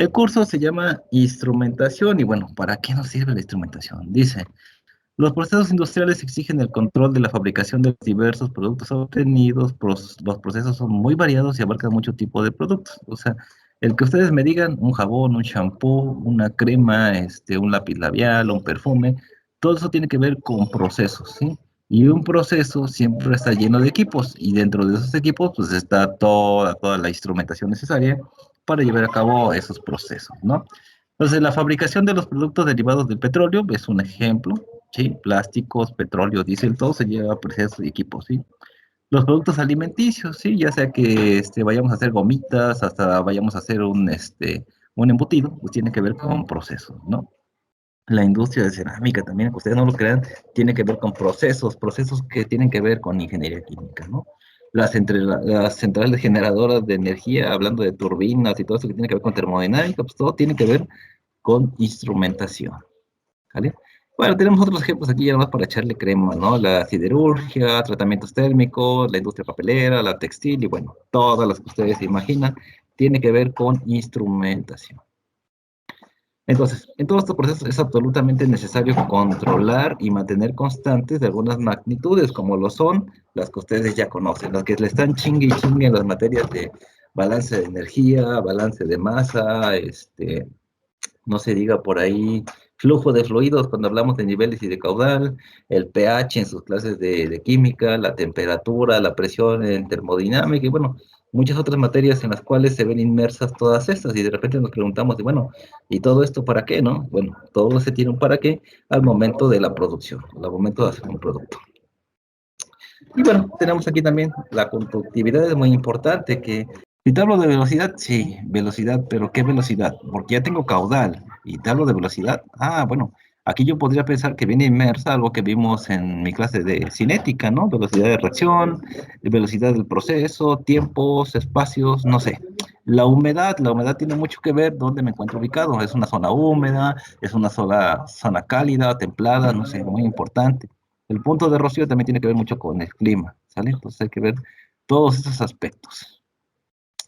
El curso se llama Instrumentación y bueno, ¿para qué nos sirve la instrumentación? Dice, los procesos industriales exigen el control de la fabricación de los diversos productos obtenidos. Los procesos son muy variados y abarcan mucho tipo de productos. O sea, el que ustedes me digan, un jabón, un shampoo, una crema, un lápiz labial, un perfume, todo eso tiene que ver con procesos, ¿sí? Y un proceso siempre está lleno de equipos y dentro de esos equipos pues está toda la instrumentación necesaria para llevar a cabo esos procesos, ¿no? Entonces, la fabricación de los productos derivados del petróleo es un ejemplo. Sí, plásticos, petróleo, diésel, todo se lleva a procesos y equipos, ¿sí? Los productos alimenticios, sí, ya sea que vayamos a hacer gomitas, hasta vayamos a hacer un embutido, pues tiene que ver con procesos, ¿no? La industria de cerámica también, aunque ustedes no lo crean, tiene que ver con procesos que tienen que ver con ingeniería química, ¿no? Las centrales generadoras de energía, hablando de turbinas y todo eso que tiene que ver con termodinámica, pues todo tiene que ver con instrumentación. ¿Vale? Bueno, tenemos otros ejemplos aquí ya más para echarle crema, ¿no? La siderurgia, tratamientos térmicos, la industria papelera, la textil y bueno, todas las que ustedes se imaginan, tiene que ver con instrumentación. Entonces, en todos estos procesos es absolutamente necesario controlar y mantener constantes de algunas magnitudes, como lo son las que ustedes ya conocen, las que le están chingue y chingue en las materias de balance de energía, balance de masa, no se diga por ahí flujo de fluidos cuando hablamos de niveles y de caudal, el pH en sus clases de química, la temperatura, la presión en termodinámica y bueno, muchas otras materias en las cuales se ven inmersas todas estas y de repente nos preguntamos, y bueno, ¿y todo esto para qué, no? Bueno, todo se tiene un para qué al momento de la producción, al momento de hacer un producto. Y bueno, tenemos aquí también la conductividad, es muy importante que si te hablo de velocidad, sí, velocidad, pero ¿qué velocidad? Porque ya tengo caudal y te hablo de velocidad. Ah, bueno, aquí yo podría pensar que viene inmersa algo que vimos en mi clase de cinética, ¿no? Velocidad de reacción, velocidad del proceso, tiempos, espacios, no sé. La humedad tiene mucho que ver dónde me encuentro ubicado. Es una zona húmeda, es una zona cálida, templada, no sé, muy importante. El punto de rocío también tiene que ver mucho con el clima, ¿sale? Entonces hay que ver todos esos aspectos.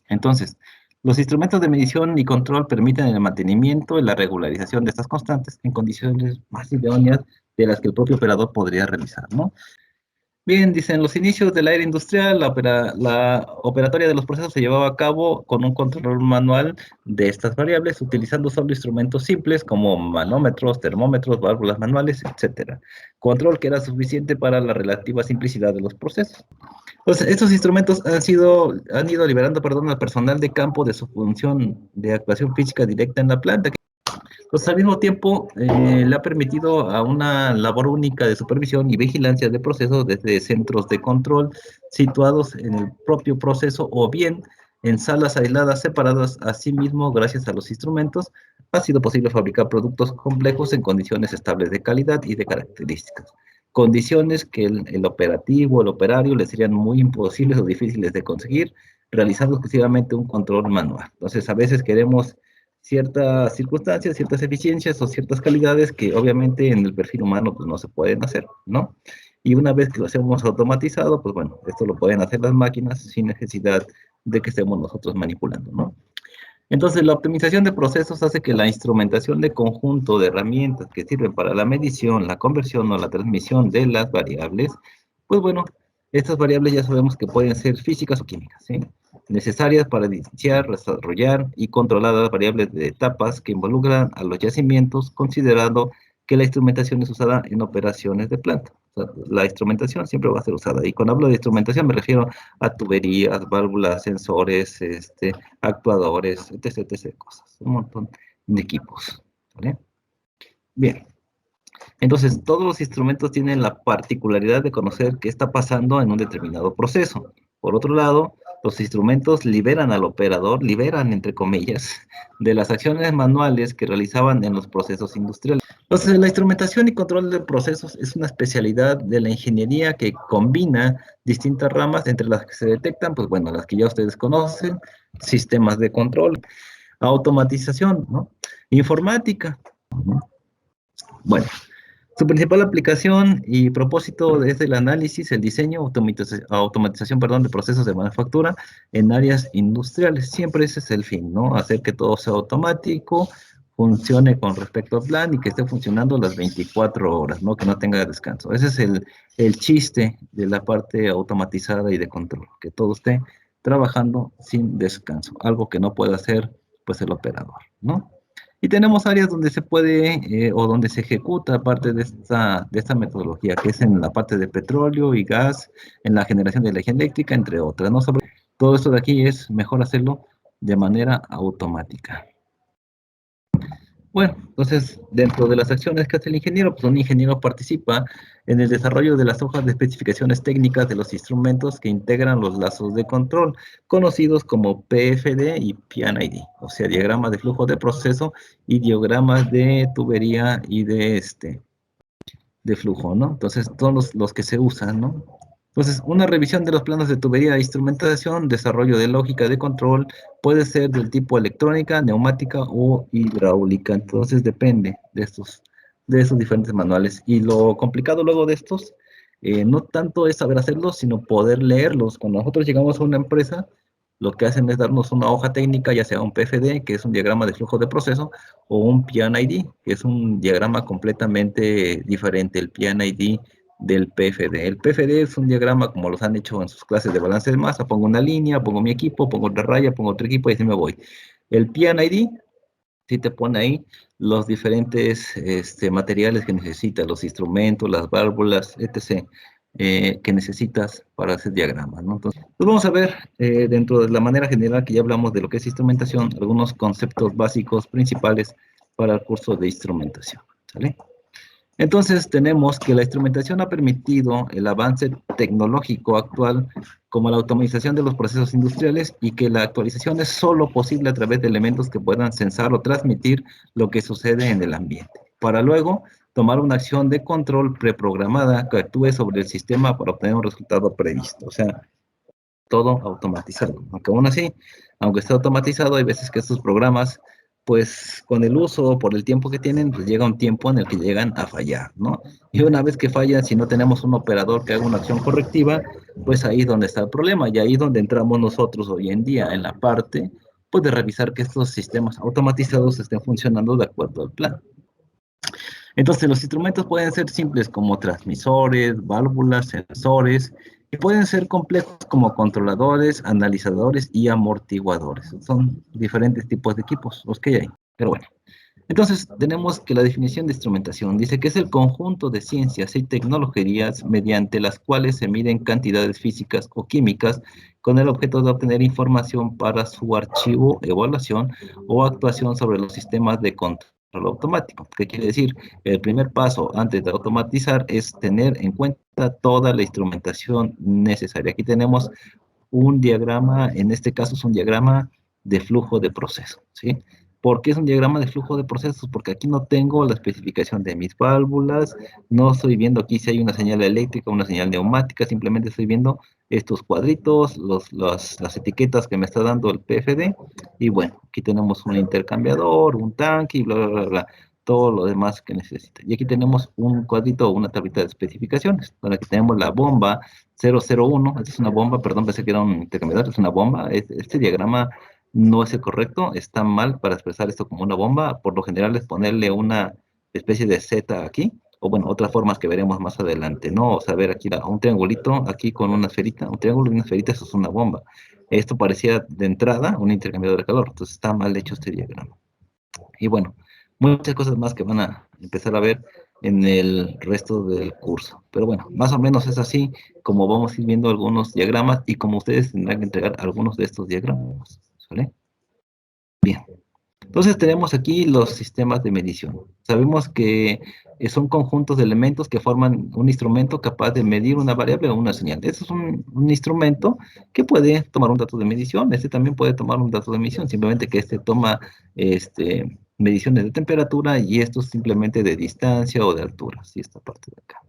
Entonces, los instrumentos de medición y control permiten el mantenimiento y la regularización de estas constantes en condiciones más idóneas de las que el propio operador podría realizar, ¿no? Bien, dicen, los inicios del aire industrial, la operatoria de los procesos se llevaba a cabo con un control manual de estas variables, utilizando solo instrumentos simples como manómetros, termómetros, válvulas manuales, etcétera. Control que era suficiente para la relativa simplicidad de los procesos. Entonces, estos instrumentos han ido liberando, perdón, al personal de campo de su función de actuación física directa en la planta. Pues al mismo tiempo le ha permitido a una labor única de supervisión y vigilancia de procesos desde centros de control situados en el propio proceso o bien en salas aisladas separadas. Asimismo, gracias a los instrumentos, ha sido posible fabricar productos complejos en condiciones estables de calidad y de características. Condiciones que el operativo, el operario, le serían muy imposibles o difíciles de conseguir, realizando exclusivamente un control manual. Entonces, a veces queremos ciertas circunstancias, ciertas eficiencias o ciertas calidades que obviamente en el perfil humano pues no se pueden hacer, ¿no? Y una vez que lo hacemos automatizado, pues bueno, esto lo pueden hacer las máquinas sin necesidad de que estemos nosotros manipulando, ¿no? Entonces, la optimización de procesos hace que la instrumentación de conjunto de herramientas que sirven para la medición, la conversión o la transmisión de las variables, pues bueno, estas variables ya sabemos que pueden ser físicas o químicas, ¿sí? Necesarias para iniciar, desarrollar y controlar las variables de etapas que involucran a los yacimientos, considerando que la instrumentación es usada en operaciones de planta. O sea, la instrumentación siempre va a ser usada. Y cuando hablo de instrumentación me refiero a tuberías, válvulas, sensores, actuadores, etc. cosas, un montón de equipos. ¿Vale? Bien, entonces todos los instrumentos tienen la particularidad de conocer qué está pasando en un determinado proceso. Por otro lado, los instrumentos liberan al operador, liberan entre comillas, de las acciones manuales que realizaban en los procesos industriales. Entonces, la instrumentación y control de procesos es una especialidad de la ingeniería que combina distintas ramas, entre las que se detectan, pues bueno, las que ya ustedes conocen, sistemas de control, automatización, ¿no? Informática. ¿No? Bueno, Su principal aplicación y propósito es el análisis, el diseño, automatización, perdón, de procesos de manufactura en áreas industriales. Siempre ese es el fin, ¿no? Hacer que todo sea automático, funcione con respecto al plan y que esté funcionando las 24 horas, ¿no? Que no tenga descanso. Ese es el chiste de la parte automatizada y de control, que todo esté trabajando sin descanso, algo que no puede hacer, pues, el operador, ¿no? Y tenemos áreas donde se puede o donde se ejecuta parte de esta metodología, que es en la parte de petróleo y gas, en la generación de energía eléctrica, entre otras, ¿no? Sobre todo esto de aquí es mejor hacerlo de manera automática. Bueno, entonces, dentro de las acciones que hace el ingeniero, pues un ingeniero participa en el desarrollo de las hojas de especificaciones técnicas de los instrumentos que integran los lazos de control, conocidos como PFD y PID, o sea, diagramas de flujo de proceso y diagramas de tubería y de flujo, ¿no? Entonces, todos los que se usan, ¿no? Entonces, una revisión de los planos de tubería e instrumentación, desarrollo de lógica de control, puede ser del tipo electrónica, neumática o hidráulica. Entonces, depende de estos diferentes manuales. Y lo complicado luego de estos, no tanto es saber hacerlos, sino poder leerlos. Cuando nosotros llegamos a una empresa, lo que hacen es darnos una hoja técnica, ya sea un PFD, que es un diagrama de flujo de proceso, o un PID, que es un diagrama completamente diferente, el PID del PFD. El PFD es un diagrama como los han hecho en sus clases de balance de masa, pongo una línea, pongo mi equipo, pongo otra raya, pongo otro equipo y así me voy. El PID sí te pone ahí los diferentes materiales que necesitas, los instrumentos, las válvulas, etc., que necesitas para hacer diagramas, ¿no? Entonces, pues vamos a ver, dentro de la manera general que ya hablamos de lo que es instrumentación, algunos conceptos básicos principales para el curso de instrumentación, ¿sale? Entonces tenemos que la instrumentación ha permitido el avance tecnológico actual como la automatización de los procesos industriales y que la actualización es solo posible a través de elementos que puedan sensar o transmitir lo que sucede en el ambiente, para luego tomar una acción de control preprogramada que actúe sobre el sistema para obtener un resultado previsto. O sea, todo automatizado. Aunque aún así, aunque esté automatizado, hay veces que estos programas, pues con el uso o por el tiempo que tienen, pues llega un tiempo en el que llegan a fallar, ¿no? Y una vez que fallan, si no tenemos un operador que haga una acción correctiva, pues ahí es donde está el problema y ahí es donde entramos nosotros hoy en día, en la parte, pues de revisar que estos sistemas automatizados estén funcionando de acuerdo al plan. Entonces, los instrumentos pueden ser simples como transmisores, válvulas, sensores, y pueden ser complejos como controladores, analizadores y amortiguadores. Son diferentes tipos de equipos los que hay, pero bueno. Entonces, tenemos que la definición de instrumentación dice que es el conjunto de ciencias y tecnologías mediante las cuales se miden cantidades físicas o químicas con el objeto de obtener información para su archivo, evaluación o actuación sobre los sistemas de control automático. ¿Qué quiere decir? El primer paso antes de automatizar es tener en cuenta toda la instrumentación necesaria. Aquí tenemos un diagrama, en este caso es un diagrama de flujo de proceso, ¿sí? ¿Por qué es un diagrama de flujo de procesos? Porque aquí no tengo la especificación de mis válvulas, no estoy viendo aquí si hay una señal eléctrica, una señal neumática, simplemente estoy viendo estos cuadritos, las etiquetas que me está dando el PFD, y bueno, aquí tenemos un intercambiador, un tanque, y bla, bla, bla, bla, todo lo demás que necesita. Y aquí tenemos un cuadrito o una tablita de especificaciones, donde aquí tenemos la bomba 001, esta es una bomba, perdón, pensé que era un intercambiador, es una bomba, este diagrama no es el correcto, está mal para expresar esto como una bomba, por lo general es ponerle una especie de Z aquí, o bueno, otras formas que veremos más adelante, ¿no? O sea, ver aquí un triangulito, aquí con una esferita, un triángulo y una esferita, eso es una bomba. Esto parecía de entrada un intercambiador de calor, entonces está mal hecho este diagrama. Y bueno, muchas cosas más que van a empezar a ver en el resto del curso. Pero bueno, más o menos es así como vamos a ir viendo algunos diagramas y como ustedes tendrán que entregar algunos de estos diagramas. ¿Sale? Bien. Entonces tenemos aquí los sistemas de medición. Sabemos que son conjuntos de elementos que forman un instrumento capaz de medir una variable o una señal. Este es un instrumento que puede tomar un dato de medición. Este también puede tomar un dato de medición, simplemente que este toma mediciones de temperatura y esto simplemente de distancia o de altura. Así esta parte de acá.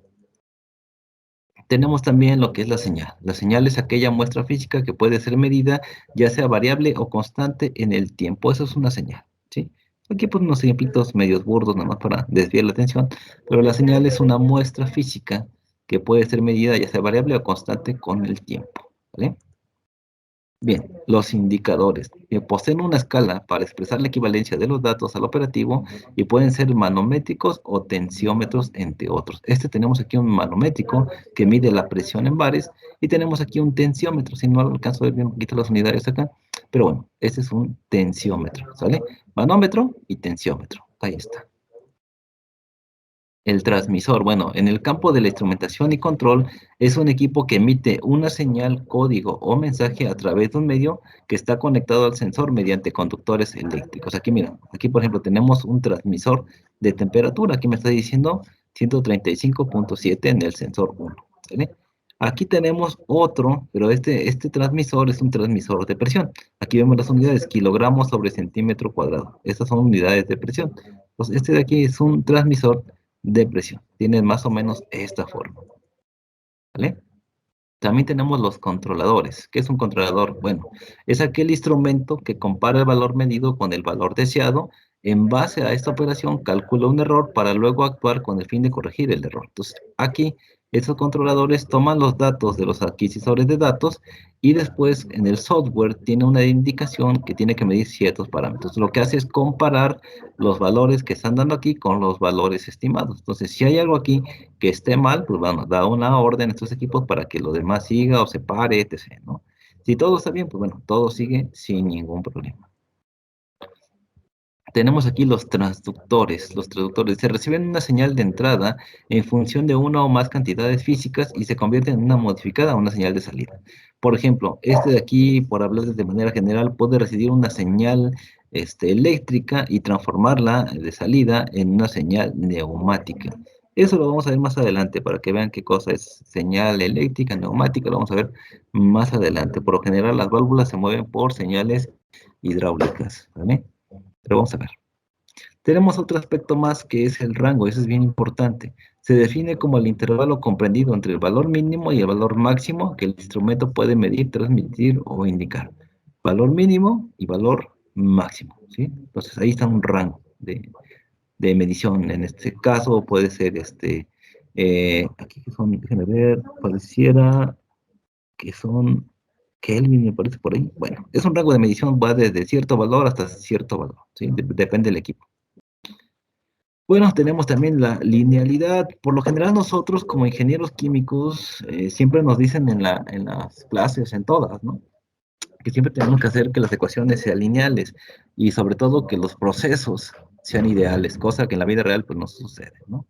Tenemos también lo que es la señal. La señal es aquella muestra física que puede ser medida, ya sea variable o constante en el tiempo. Eso es una señal, ¿sí? Aquí pues unos ejemplitos medios burdos, nada más para desviar la atención, pero la señal es una muestra física que puede ser medida ya sea variable o constante con el tiempo, ¿vale? Bien, los indicadores poseen una escala para expresar la equivalencia de los datos al operativo y pueden ser manométricos o tensiómetros, entre otros. Tenemos aquí un manométrico que mide la presión en bares y tenemos aquí un tensiómetro. Si no alcanzo a ver bien un poquito las unidades acá, pero bueno, este es un tensiómetro, ¿sale? Manómetro y tensiómetro. Ahí está. El transmisor, bueno, en el campo de la instrumentación y control, es un equipo que emite una señal, código o mensaje a través de un medio que está conectado al sensor mediante conductores eléctricos. Aquí, mira, aquí por ejemplo tenemos un transmisor de temperatura. Aquí me está diciendo 135.7 en el sensor 1. ¿Vale? Aquí tenemos otro, pero este transmisor es un transmisor de presión. Aquí vemos las unidades, kilogramos sobre centímetro cuadrado. Estas son unidades de presión. Entonces, este de aquí es un transmisor de presión. Tiene más o menos esta forma, ¿vale? También tenemos los controladores. ¿Qué es un controlador? Bueno, es aquel instrumento que compara el valor medido con el valor deseado. En base a esta operación, calcula un error para luego actuar con el fin de corregir el error. Entonces, aquí, estos controladores toman los datos de los adquisitores de datos y después en el software tiene una indicación que tiene que medir ciertos parámetros. Lo que hace es comparar los valores que están dando aquí con los valores estimados. Entonces, si hay algo aquí que esté mal, pues bueno, da una orden a estos equipos para que lo demás siga o se pare, etc., ¿no? Si todo está bien, pues bueno, todo sigue sin ningún problema. Tenemos aquí los transductores. Los transductores se reciben una señal de entrada en función de una o más cantidades físicas y se convierten en una modificada a una señal de salida. Por ejemplo, este de aquí, por hablar de manera general, puede recibir una señal eléctrica y transformarla de salida en una señal neumática. Eso lo vamos a ver más adelante para que vean qué cosa es señal eléctrica, neumática, lo vamos a ver más adelante. Por lo general, las válvulas se mueven por señales hidráulicas, ¿vale? Pero vamos a ver. Tenemos otro aspecto más que es el rango, eso es bien importante. Se define como el intervalo comprendido entre el valor mínimo y el valor máximo que el instrumento puede medir, transmitir o indicar. Valor mínimo y valor máximo, ¿sí? Entonces ahí está un rango de medición. En este caso puede ser aquí que son, déjenme ver, pareciera que son Kelvin, me parece por ahí. Bueno, es un rango de medición, va desde cierto valor hasta cierto valor, ¿sí? Depende del equipo. Bueno, tenemos también la linealidad. Por lo general nosotros como ingenieros químicos siempre nos dicen en las clases, en todas, ¿no? Que siempre tenemos que hacer que las ecuaciones sean lineales y sobre todo que los procesos sean ideales, cosa que en la vida real pues no sucede, ¿no?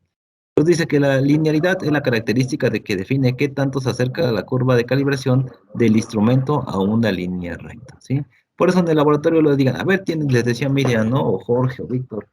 Entonces dice que la linealidad es la característica de que define qué tanto se acerca la curva de calibración del instrumento a una línea recta, ¿sí? Por eso en el laboratorio les digan, a ver, les decía Miriam, ¿no? O Jorge o Víctor,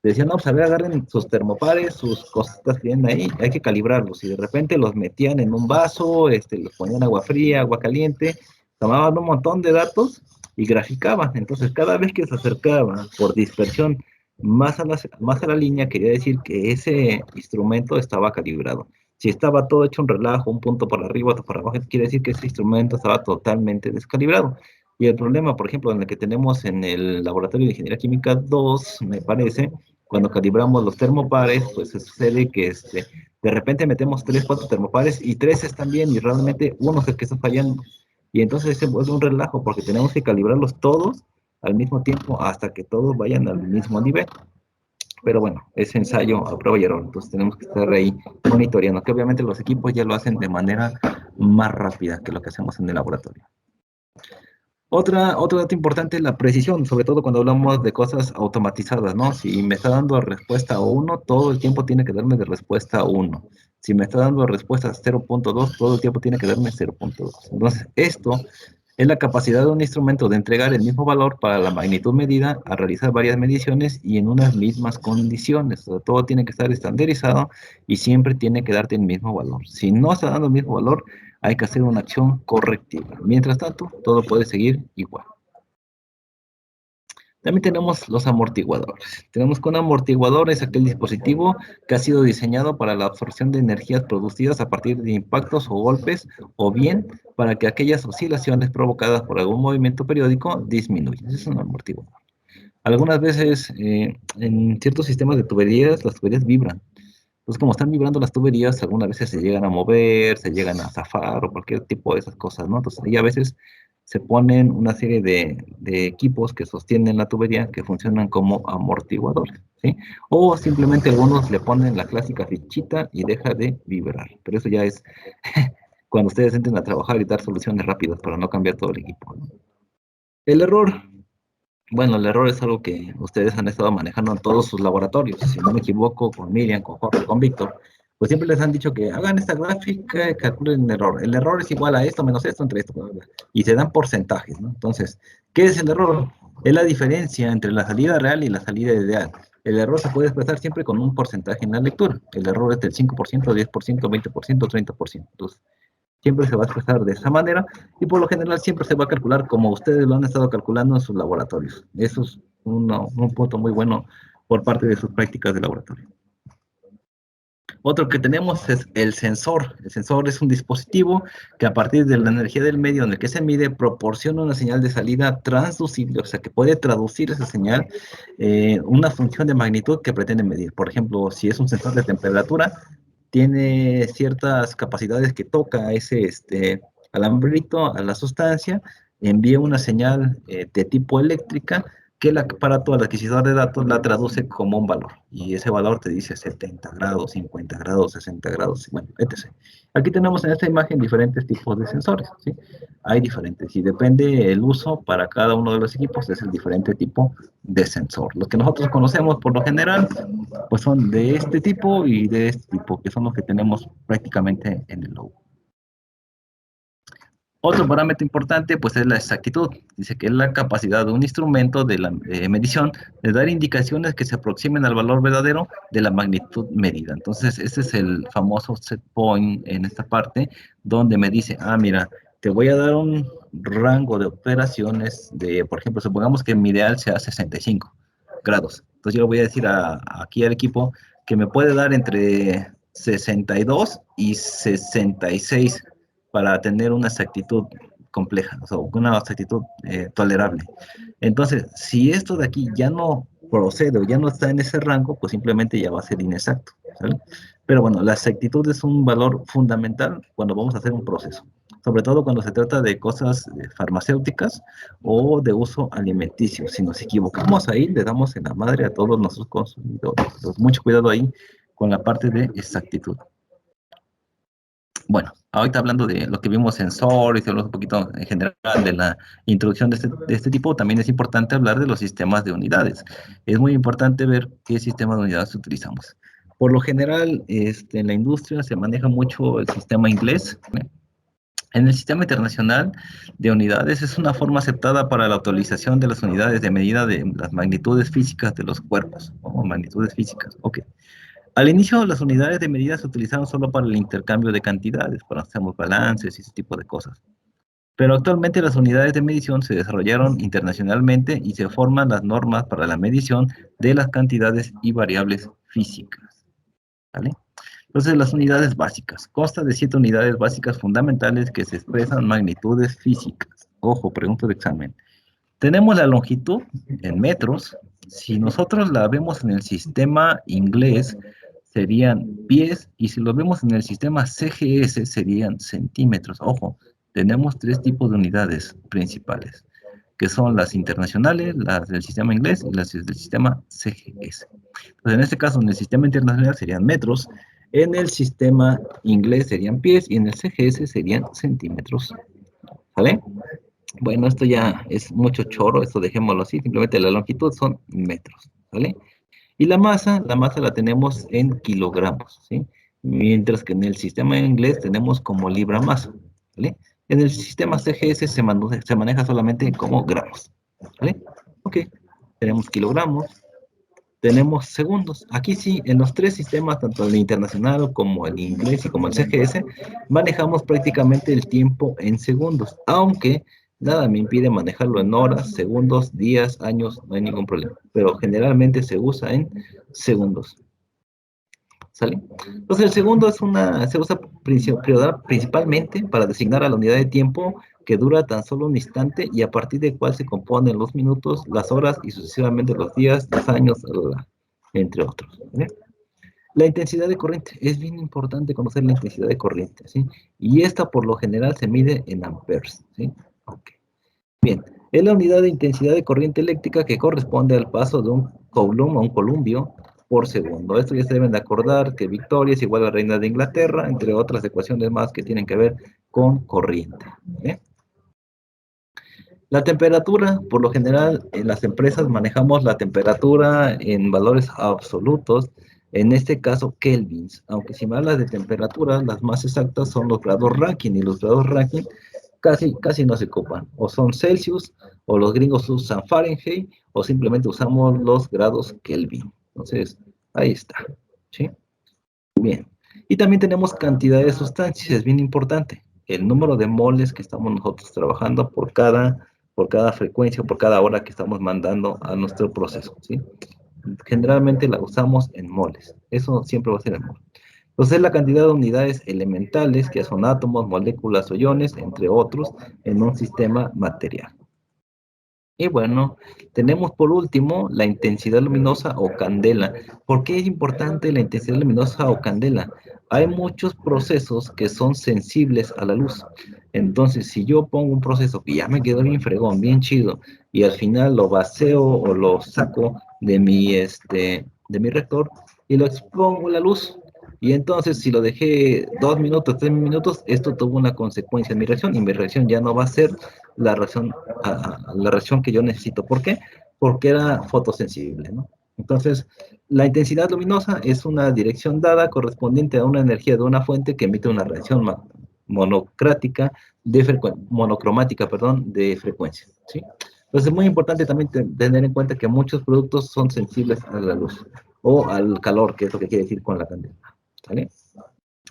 decían, no, pues a ver, agarren sus termopares, sus cositas que tienen ahí, hay que calibrarlos. Y de repente los metían en un vaso, los ponían agua fría, agua caliente, tomaban un montón de datos y graficaban. Entonces, cada vez que se acercaba por dispersión más a la línea, quería decir que ese instrumento estaba calibrado. Si estaba todo hecho un relajo, un punto por arriba, otro por abajo, quiere decir que ese instrumento estaba totalmente descalibrado. Y el problema, por ejemplo, en el que tenemos en el Laboratorio de Ingeniería Química 2, me parece, cuando calibramos los termopares, pues sucede que de repente metemos 3, 4 termopares y 3 están bien y realmente uno es el que está fallando. Y entonces se vuelve un relajo porque tenemos que calibrarlos todos al mismo tiempo hasta que todos vayan al mismo nivel. Pero bueno, es ensayo a prueba y error, entonces tenemos que estar ahí monitoreando, que obviamente los equipos ya lo hacen de manera más rápida que lo que hacemos en el laboratorio. Otro dato importante es la precisión, sobre todo cuando hablamos de cosas automatizadas, ¿no? Si me está dando respuesta 1, todo el tiempo tiene que darme de respuesta 1. Si me está dando respuesta 0.2, todo el tiempo tiene que darme 0.2. Entonces, esto es la capacidad de un instrumento de entregar el mismo valor para la magnitud medida, a realizar varias mediciones y en unas mismas condiciones. O sea, todo tiene que estar estandarizado y siempre tiene que darte el mismo valor. Si no está dando el mismo valor, hay que hacer una acción correctiva. Mientras tanto, todo puede seguir igual. También tenemos los amortiguadores. Tenemos que un amortiguador es aquel dispositivo que ha sido diseñado para la absorción de energías producidas a partir de impactos o golpes, o bien para que aquellas oscilaciones provocadas por algún movimiento periódico disminuyan. Ese es un amortiguador. Algunas veces en ciertos sistemas de tuberías, las tuberías vibran. Entonces, como están vibrando las tuberías, algunas veces se llegan a mover, se llegan a zafar o cualquier tipo de esas cosas, ¿no? Entonces, ahí a veces se ponen una serie de equipos que sostienen la tubería que funcionan como amortiguadores, ¿sí? O simplemente algunos le ponen la clásica fichita y deja de vibrar. Pero eso ya es cuando ustedes entren a trabajar y dar soluciones rápidas para no cambiar todo el equipo, ¿no? El error. Bueno, el error es algo que ustedes han estado manejando en todos sus laboratorios. Si no me equivoco, con Miriam, con Jorge, con Víctor, pues siempre les han dicho que hagan esta gráfica y calculen el error. El error es igual a esto menos esto entre esto, bla, bla, bla. Y se dan porcentajes, ¿no? Entonces, ¿qué es el error? Es la diferencia entre la salida real y la salida ideal. El error se puede expresar siempre con un porcentaje en la lectura. El error es del 5%, 10%, 20%, 30%. Entonces, siempre se va a expresar de esa manera y por lo general siempre se va a calcular como ustedes lo han estado calculando en sus laboratorios. Eso es un punto muy bueno por parte de sus prácticas de laboratorio. Otro que tenemos es el sensor. El sensor es un dispositivo que a partir de la energía del medio en el que se mide proporciona una señal de salida transducible, o sea que puede traducir esa señal una función de magnitud que pretende medir. Por ejemplo, si es un sensor de temperatura, tiene ciertas capacidades que toca ese alambrito a la sustancia, envía una señal de tipo eléctrica que el aparato al adquisidor de datos la traduce como un valor. Y ese valor te dice 70 grados, 50 grados, 60 grados, bueno, etc. Aquí tenemos en esta imagen diferentes tipos de sensores, ¿sí? Hay diferentes y depende el uso para cada uno de los equipos, es el diferente tipo de sensor. Los que nosotros conocemos por lo general pues son de este tipo y de este tipo, que son los que tenemos prácticamente en el logo. Otro parámetro importante, pues, es la exactitud. Dice que es la capacidad de un instrumento de la medición de dar indicaciones que se aproximen al valor verdadero de la magnitud medida. Entonces, ese es el famoso set point en esta parte, donde me dice, ah, mira, te voy a dar un rango de operaciones de, por ejemplo, supongamos que mi ideal sea 65 grados. Entonces, yo le voy a decir aquí al equipo que me puede dar entre 62 y 66 para tener una exactitud compleja, o sea, una exactitud tolerable. Entonces, si esto de aquí ya no procede o ya no está en ese rango, pues simplemente ya va a ser inexacto, ¿sale? Pero bueno, la exactitud es un valor fundamental cuando vamos a hacer un proceso, sobre todo cuando se trata de cosas farmacéuticas o de uso alimenticio. Si nos equivocamos ahí, le damos en la madre a todos nuestros consumidores. Entonces, mucho cuidado ahí con la parte de exactitud. Bueno, ahorita hablando de lo que vimos en SOR y hablamos un poquito en general de la introducción de este tipo, también es importante hablar de los sistemas de unidades. Es muy importante ver qué sistema de unidades utilizamos. Por lo general, en la industria se maneja mucho el sistema inglés. En el sistema internacional de unidades es una forma aceptada para la utilización de las unidades de medida de las magnitudes físicas de los cuerpos, o magnitudes físicas. Ok. Al inicio, las unidades de medida se utilizaron solo para el intercambio de cantidades, para hacer balances y ese tipo de cosas. Pero actualmente las unidades de medición se desarrollaron internacionalmente y se forman las normas para la medición de las cantidades y variables físicas. ¿Vale? Entonces, las unidades básicas. Consta de 7 unidades básicas fundamentales que se expresan magnitudes físicas. Ojo, pregunta de examen. Tenemos la longitud en metros. Si nosotros la vemos en el sistema inglés, serían pies, y si lo vemos en el sistema CGS, serían centímetros. Ojo, tenemos 3 tipos de unidades principales, que son las internacionales, las del sistema inglés y las del sistema CGS. Entonces, en este caso, en el sistema internacional serían metros, en el sistema inglés serían pies y en el CGS serían centímetros. ¿Vale? Bueno, esto ya es mucho choro, esto dejémoslo así, simplemente la longitud son metros, ¿vale? Y la masa la tenemos en kilogramos, ¿sí? Mientras que en el sistema inglés tenemos como libra masa, ¿vale? En el sistema CGS se maneja solamente como gramos, ¿vale? Ok, tenemos kilogramos, tenemos segundos. Aquí sí, en los 3 sistemas, tanto el internacional como el inglés y como el CGS, manejamos prácticamente el tiempo en segundos, aunque nada me impide manejarlo en horas, segundos, días, años, no hay ningún problema, pero generalmente se usa en segundos. ¿Sale? Entonces el segundo se usa principalmente para designar a la unidad de tiempo que dura tan solo un instante y a partir de cual se componen los minutos, las horas y sucesivamente los días, los años, entre otros. ¿Vale? La intensidad de corriente. Es bien importante conocer la intensidad de corriente, ¿sí? Y esta por lo general se mide en amperes, ¿sí? Ok. Bien, es la unidad de intensidad de corriente eléctrica que corresponde al paso de un coulomb a un columbio por segundo. Esto ya se deben de acordar que Victoria es igual a Reina de Inglaterra, entre otras ecuaciones más que tienen que ver con corriente. ¿Eh? La temperatura, por lo general, en las empresas manejamos la temperatura en valores absolutos, en este caso kelvins, aunque si me hablas de temperatura, las más exactas son los grados Rankine, y los grados Rankine casi no se ocupan, o son Celsius, o los gringos usan Fahrenheit, o simplemente usamos los grados Kelvin. Entonces, ahí está, ¿sí? Bien. Y también tenemos cantidad de sustancias, es bien importante. El número de moles que estamos nosotros trabajando por cada frecuencia, por cada hora que estamos mandando a nuestro proceso, ¿sí? Generalmente la usamos en moles. Eso siempre va a ser en moles. Entonces, la cantidad de unidades elementales, que son átomos, moléculas o iones, entre otros, en un sistema material. Y bueno, tenemos por último la intensidad luminosa o candela. ¿Por qué es importante la intensidad luminosa o candela? Hay muchos procesos que son sensibles a la luz. Entonces, si yo pongo un proceso que ya me quedó bien fregón, bien chido, y al final lo vacío o lo saco de mi reactor y lo expongo a la luz, y entonces si lo dejé 2 minutos, 3 minutos, esto tuvo una consecuencia en mi reacción, y mi reacción ya no va a ser la reacción, la reacción que yo necesito. ¿Por qué? Porque era fotosensible, ¿no? Entonces, la intensidad luminosa es una dirección dada correspondiente a una energía de una fuente que emite una reacción monocrática monocromática, perdón, de frecuencia, ¿sí? Entonces es muy importante también tener en cuenta que muchos productos son sensibles a la luz o al calor, que es lo que quiere decir con la candela, ¿vale?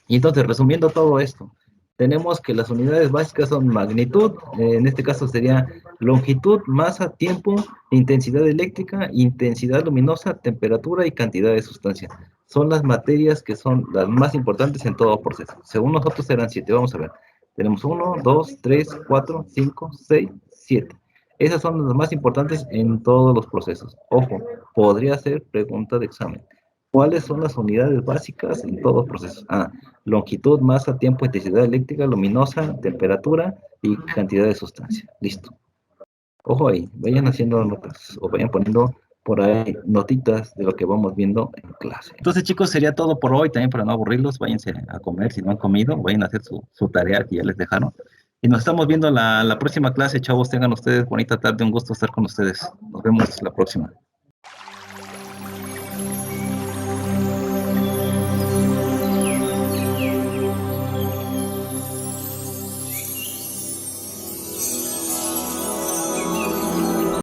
Y entonces, resumiendo todo esto, tenemos que las unidades básicas son magnitud, en este caso sería longitud, masa, tiempo, intensidad eléctrica, intensidad luminosa, temperatura y cantidad de sustancia. Son las materias que son las más importantes en todo proceso. Según nosotros eran 7. Vamos a ver. Tenemos 1, 2, 3, 4, 5, 6, 7. Esas son las más importantes en todos los procesos. Ojo, podría ser pregunta de examen. ¿Cuáles son las unidades básicas en todos los procesos? Longitud, masa, tiempo, intensidad eléctrica, luminosa, temperatura y cantidad de sustancia. Listo. Ojo ahí, vayan haciendo notas o vayan poniendo por ahí notitas de lo que vamos viendo en clase. Entonces, chicos, sería todo por hoy. También para no aburrirlos, váyanse a comer si no han comido, vayan a hacer su tarea que ya les dejaron. Y nos estamos viendo la próxima clase, chavos. Tengan ustedes bonita tarde, un gusto estar con ustedes. Nos vemos la próxima.